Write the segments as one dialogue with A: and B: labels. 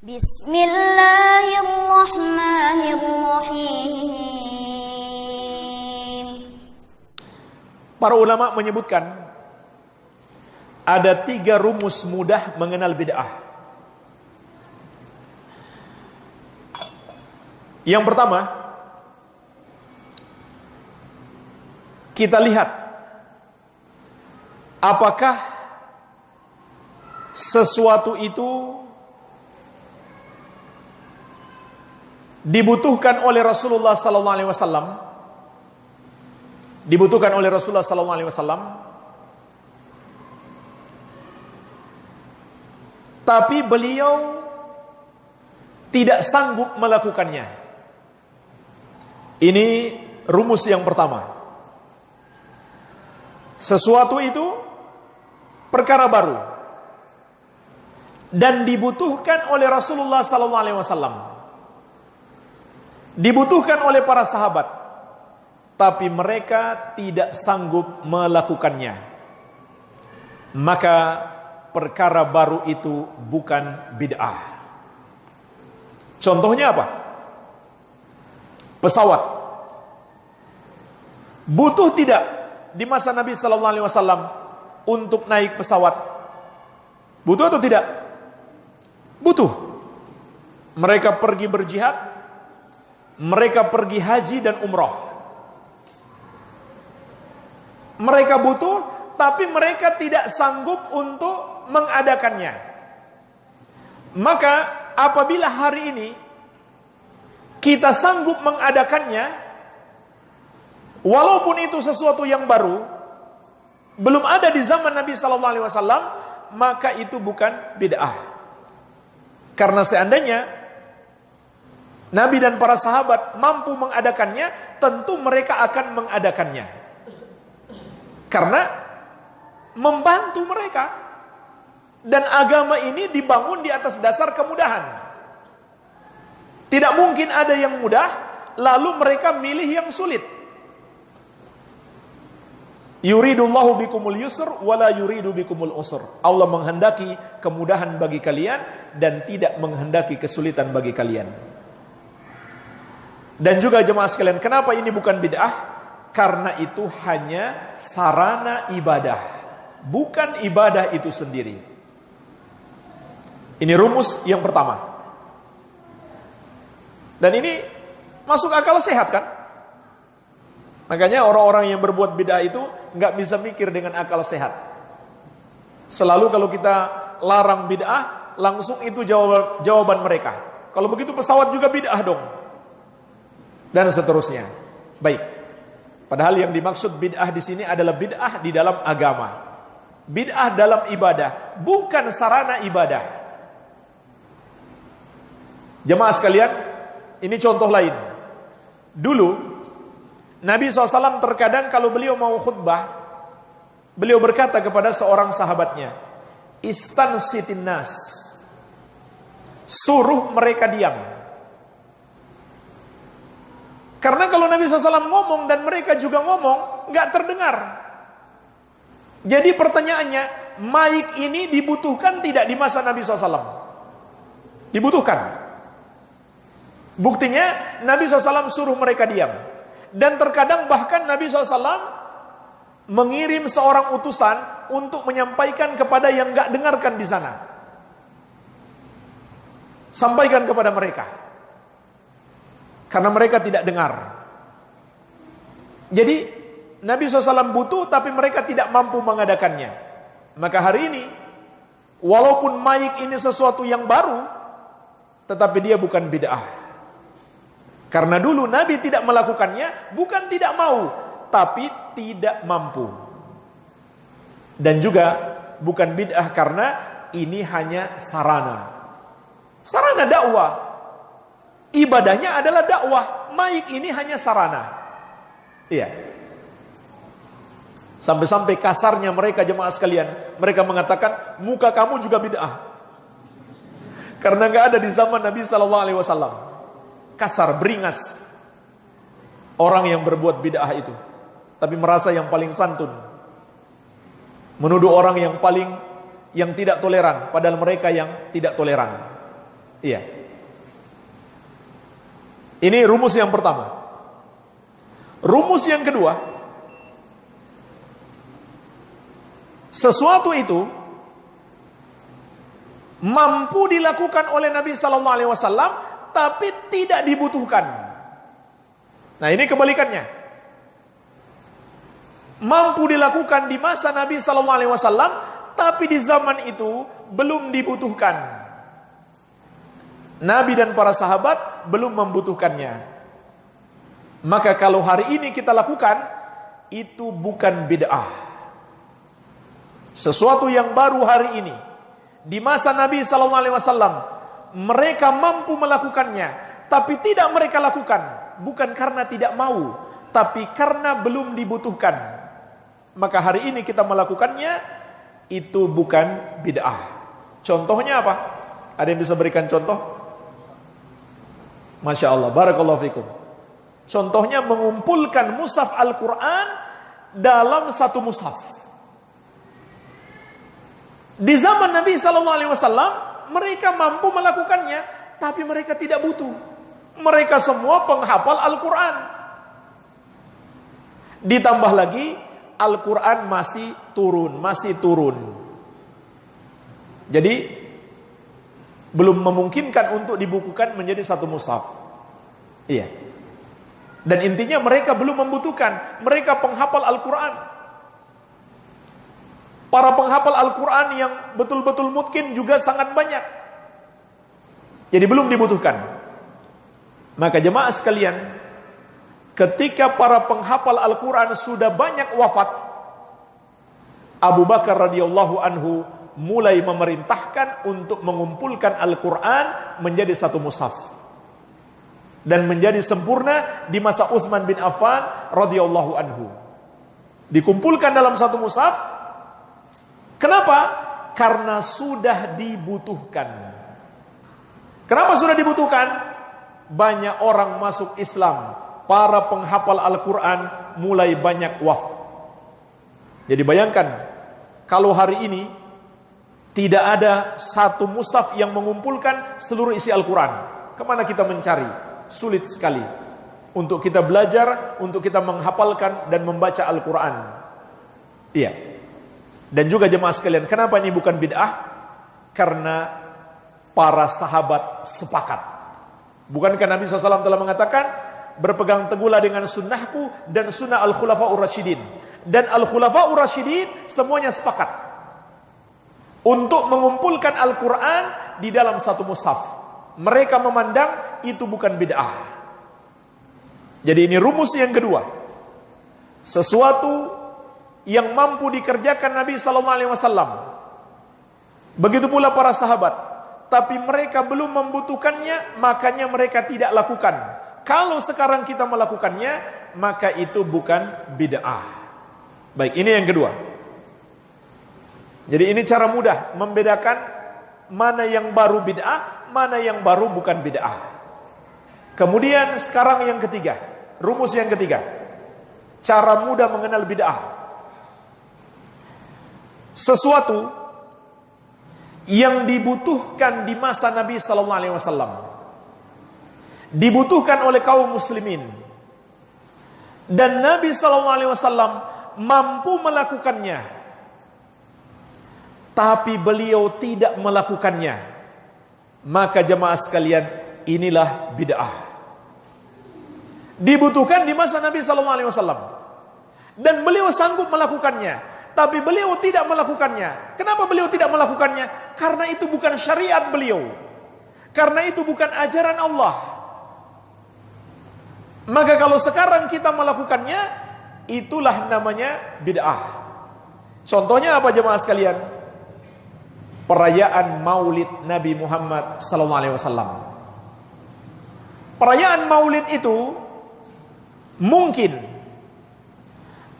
A: Bismillahirrahmanirrahim.
B: Para ulama menyebutkan ada 3 rumus mudah mengenal bid'ah. Yang pertama, kita lihat apakah sesuatu itu dibutuhkan oleh Rasulullah sallallahu alaihi wasallam, tapi beliau tidak sanggup melakukannya. Ini rumus yang pertama. Sesuatu itu perkara baru dan dibutuhkan oleh Rasulullah sallallahu alaihi wasallam, dibutuhkan oleh para sahabat, tapi mereka tidak sanggup melakukannya. Maka perkara baru itu bukan bid'ah. Contohnya apa? Pesawat. Butuh tidak di masa Nabi sallallahu alaihi wasallam untuk naik pesawat? Butuh atau tidak? Butuh. Mereka pergi berjihad, mereka pergi haji dan umrah. Mereka butuh, tapi mereka tidak sanggup untuk mengadakannya. Maka apabila hari ini kita sanggup mengadakannya, walaupun itu sesuatu yang baru, belum ada di zaman Nabi sallallahu alaihi wasallam, maka itu bukan bid'ah. Karena seandainya Nabi dan para sahabat mampu mengadakannya, tentu mereka akan mengadakannya. Karena membantu mereka. Dan agama ini dibangun di atas dasar kemudahan. Tidak mungkin ada yang mudah, lalu mereka milih yang sulit. Yuridullahu bikumul yusr, wala yuridu bikumul usr. Allah menghendaki kemudahan bagi kalian, dan tidak menghendaki kesulitan bagi kalian. Dan juga jemaah sekalian, kenapa ini bukan bid'ah? Karena itu hanya sarana ibadah, bukan ibadah itu sendiri. Ini rumus yang pertama. Dan ini masuk akal sehat kan? Makanya orang-orang yang berbuat bid'ah itu nggak bisa mikir dengan akal sehat. Selalu kalau kita larang bid'ah, langsung itu jawaban mereka. Kalau begitu pesawat juga bid'ah dong. Dan seterusnya. Baik. Padahal yang dimaksud bid'ah di sini adalah bid'ah di dalam agama. Bid'ah dalam ibadah, bukan sarana ibadah. Jemaah sekalian, ini contoh lain. Dulu Nabi SAW terkadang kalau beliau mau khutbah, beliau berkata kepada seorang sahabatnya, "Istansitin nas." Suruh mereka diam. Karena kalau Nabi SAW ngomong dan mereka juga ngomong, nggak terdengar. Jadi pertanyaannya, mic ini dibutuhkan tidak di masa Nabi SAW? Dibutuhkan. Buktinya Nabi SAW suruh mereka diam. Dan terkadang bahkan Nabi SAW mengirim seorang utusan untuk menyampaikan kepada yang gak dengarkan di sana. Sampaikan kepada mereka. Karena mereka tidak dengar. Jadi Nabi SAW butuh tapi mereka tidak mampu mengadakannya. Maka hari ini, walaupun mic ini sesuatu yang baru, tetapi dia bukan bid'ah. Karena dulu Nabi tidak melakukannya, bukan tidak mau, tapi tidak mampu. Dan juga bukan bid'ah karena ini hanya sarana. Sarana dakwah. Ibadahnya adalah dakwah. Mic ini hanya sarana. Iya. Sampai-sampai kasarnya mereka jemaah sekalian, mereka mengatakan muka kamu juga bid'ah. Karena nggak ada di zaman Nabi sallallahu alaihi wasallam. Kasar, beringas orang yang berbuat bid'ah itu, tapi merasa yang paling santun, menuduh orang yang tidak toleran, padahal mereka yang tidak toleran. Iya. Ini rumus yang pertama. Rumus yang kedua, sesuatu itu mampu dilakukan oleh Nabi Sallallahu Alaihi Wasallam, tapi tidak dibutuhkan. Nah, ini kebalikannya. Mampu dilakukan di masa Nabi Sallallahu Alaihi Wasallam, tapi di zaman itu belum dibutuhkan. Nabi dan para sahabat belum membutuhkannya. Maka kalau hari ini kita lakukan, itu bukan bid'ah. Sesuatu yang baru hari ini, di masa Nabi Sallallahu Alaihi Wasallam, mereka mampu melakukannya, tapi tidak mereka lakukan, bukan karena tidak mau, tapi karena belum dibutuhkan. Maka hari ini kita melakukannya, itu bukan bid'ah. Contohnya apa? Ada yang bisa berikan contoh? Masya Allah, barakallahu fikum. Contohnya mengumpulkan mushaf Al-Quran dalam satu mushaf. Di zaman Nabi SAW, mereka mampu melakukannya, tapi mereka tidak butuh. Mereka semua penghafal Al-Quran. Ditambah lagi, Al-Quran masih turun. Jadi, belum memungkinkan untuk dibukukan menjadi satu mushaf. Iya. Dan intinya mereka belum membutuhkan. Mereka penghafal Al-Quran. Para penghafal Al-Quran yang betul-betul mungkin juga sangat banyak. Jadi belum dibutuhkan. Maka jemaah sekalian, ketika para penghafal Al-Quran sudah banyak wafat, Abu Bakar radhiyallahu anhu mulai memerintahkan untuk mengumpulkan Al-Quran menjadi satu mushaf. Dan menjadi sempurna di masa Utsman bin Affan radhiyallahu anhu. Dikumpulkan dalam satu mushaf. Kenapa? Karena sudah dibutuhkan. Kenapa sudah dibutuhkan? Banyak orang masuk Islam. Para penghafal Al-Quran mulai banyak wafat. Jadi bayangkan, kalau hari ini tidak ada satu mushaf yang mengumpulkan seluruh isi Al-Quran, kemana kita mencari? Sulit sekali untuk kita belajar, untuk kita menghafalkan dan membaca Al-Quran. Iya. Dan juga jemaah sekalian, kenapa ini bukan bid'ah? Karena para sahabat sepakat. Bukankah Nabi SAW telah mengatakan, berpegang teguhlah dengan sunnahku dan sunnah Al-Khulafa'ur Rasyidin. Dan Al-Khulafa'ur Rasyidin semuanya sepakat untuk mengumpulkan Al-Quran di dalam satu mushaf. Mereka memandang itu bukan bid'ah. Jadi ini rumus yang kedua. Sesuatu yang mampu dikerjakan Nabi SAW. Begitu pula para sahabat. Tapi mereka belum membutuhkannya, makanya mereka tidak lakukan. Kalau sekarang kita melakukannya, maka itu bukan bid'ah. Baik, ini yang kedua. Jadi ini cara mudah membedakan mana yang baru bid'ah, mana yang baru bukan bid'ah. Kemudian sekarang yang ketiga, rumus yang ketiga, cara mudah mengenal bid'ah. Sesuatu yang dibutuhkan di masa Nabi Sallallahu Alaihi Wasallam, dibutuhkan oleh kaum muslimin, dan Nabi Sallallahu Alaihi Wasallam mampu melakukannya, tapi beliau tidak melakukannya. Maka jemaah sekalian, inilah bid'ah. Dibutuhkan di masa Nabi SAW. Dan beliau sanggup melakukannya. Tapi beliau tidak melakukannya. Kenapa beliau tidak melakukannya? Karena itu bukan syariat beliau. Karena itu bukan ajaran Allah. Maka kalau sekarang kita melakukannya, itulah namanya bid'ah. Contohnya apa jemaah sekalian? Perayaan Maulid Nabi Muhammad SAW. Perayaan Maulid itu mungkin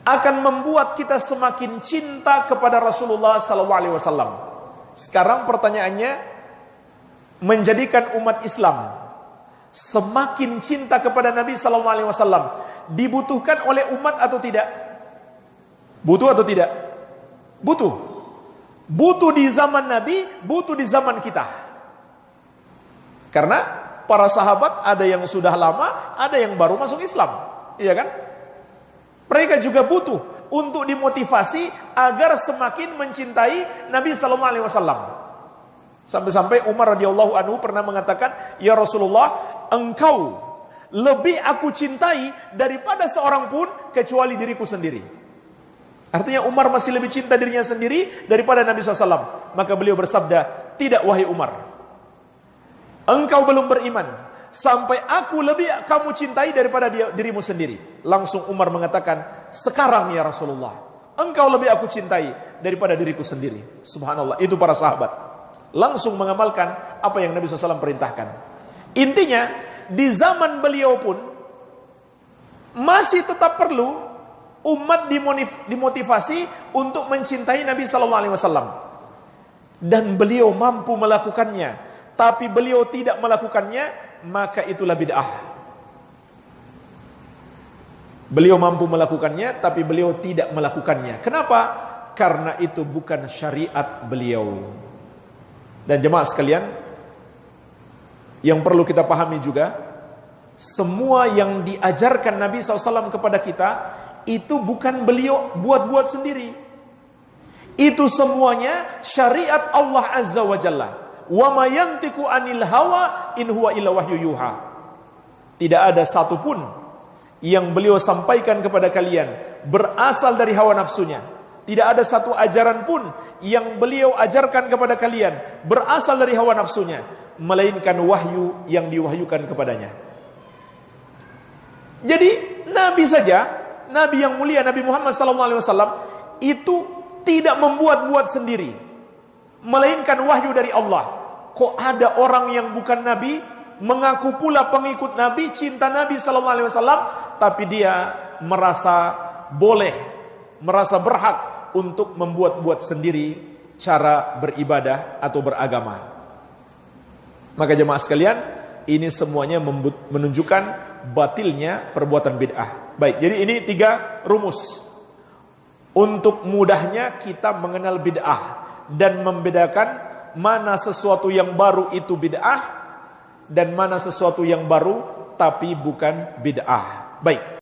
B: akan membuat kita semakin cinta kepada Rasulullah SAW. Sekarang pertanyaannya, menjadikan umat Islam semakin cinta kepada Nabi SAW dibutuhkan oleh umat atau tidak? Butuh atau tidak? Butuh. Butuh di zaman Nabi, butuh di zaman kita. Karena para sahabat ada yang sudah lama, ada yang baru masuk Islam, iya kan? Mereka juga butuh untuk dimotivasi agar semakin mencintai Nabi sallallahu alaihi wasallam. Sampai-sampai Umar radhiyallahu anhu pernah mengatakan, "Ya Rasulullah, engkau lebih aku cintai daripada seorang pun kecuali diriku sendiri." Artinya Umar masih lebih cinta dirinya sendiri daripada Nabi SAW. Maka beliau bersabda, "Tidak wahai Umar, engkau belum beriman sampai aku lebih kamu cintai daripada dirimu sendiri." Langsung Umar mengatakan, "Sekarang ya Rasulullah, engkau lebih aku cintai daripada diriku sendiri." Subhanallah, itu para sahabat langsung mengamalkan apa yang Nabi SAW perintahkan. Intinya, di zaman beliau pun masih tetap perlu umat dimotivasi untuk mencintai Nabi sallallahu alaihi wasallam. Dan beliau mampu melakukannya, tapi beliau tidak melakukannya, maka itulah bid'ah. Beliau mampu melakukannya, tapi beliau tidak melakukannya. Kenapa? Karena itu bukan syariat beliau. Dan jemaah sekalian, yang perlu kita pahami juga, semua yang diajarkan Nabi SAW kepada kita, itu bukan beliau buat-buat sendiri. Itu semuanya syariat Allah Azza wa Jalla. Wa ma yantiqu anil hawa in huwa illa wahyu yuha. Tidak ada satupun yang beliau sampaikan kepada kalian berasal dari hawa nafsunya. Tidak ada satu ajaran pun yang beliau ajarkan kepada kalian berasal dari hawa nafsunya, melainkan wahyu yang diwahyukan kepadanya. Jadi Nabi saja, Nabi yang mulia Nabi Muhammad SAW itu tidak membuat-buat sendiri, melainkan wahyu dari Allah. Kok ada orang yang bukan Nabi mengaku pula pengikut Nabi, cinta Nabi SAW, tapi dia merasa boleh, merasa berhak untuk membuat-buat sendiri cara beribadah atau beragama. Maka jemaah sekalian, ini semuanya menunjukkan batilnya perbuatan bid'ah. Baik, jadi ini 3 rumus untuk mudahnya kita mengenal bid'ah dan membedakan mana sesuatu yang baru itu bid'ah dan mana sesuatu yang baru tapi bukan bid'ah. Baik.